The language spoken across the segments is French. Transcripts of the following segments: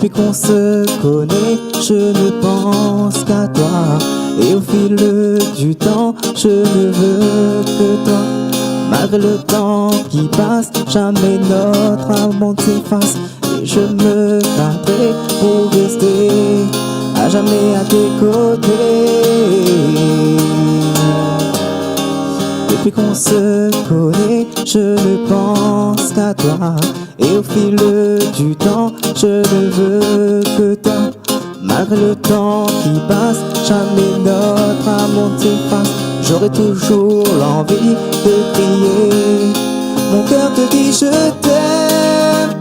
Depuis qu'on se connaît, je ne pense qu'à toi. Et au fil du temps, je ne veux que toi. Malgré le temps qui passe, jamais notre amour ne s'efface. Et je me battrai pour rester à jamais à tes côtés. Depuis qu'on se connaît, je ne pense qu'à toi. Et au fil du temps, je ne veux que toi. Malgré le temps qui passe, jamais notre amour ne s'efface. J'aurai toujours l'envie de crier. Mon cœur te dit je t'aime.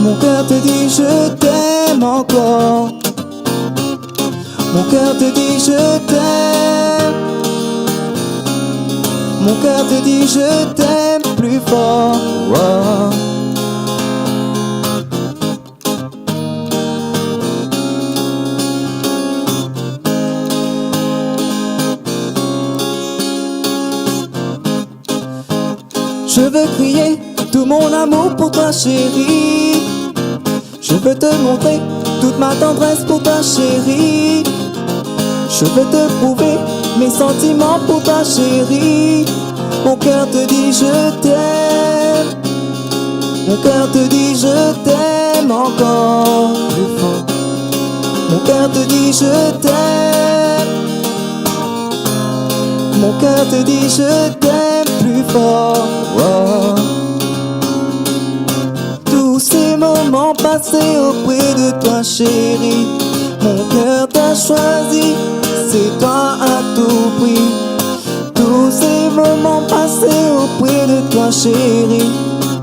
Mon cœur te dit je t'aime encore. Mon cœur te dit je t'aime. Mon cœur te dit je t'aime plus fort. Oh. Je veux crier tout mon amour pour toi chérie. Je veux te montrer toute ma tendresse pour toi chérie. Je veux te prouver mes sentiments pour toi chérie. Mon cœur te dit je t'aime. Mon cœur te dit je t'aime encore plus fort. Mon cœur te dit je t'aime. Mon cœur te dit je t'aime plus fort. Oh. Tous ces moments passés auprès de toi chérie, mon cœur t'a choisi, c'est toi à tout prix. Tous ces moments passés auprès de toi chérie,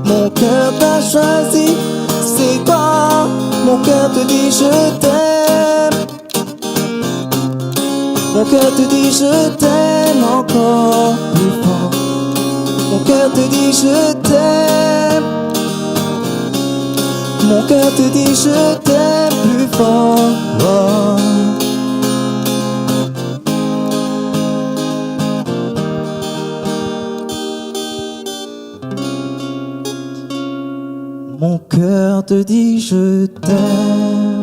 mon cœur t'a choisi, c'est toi. Mon cœur te dit je t'aime. Mon cœur te dit je t'aime encore plus fort. Mon cœur te dit je t'aime. Mon cœur te dit je t'aime plus fort. Oh. Mon cœur te dit je t'aime.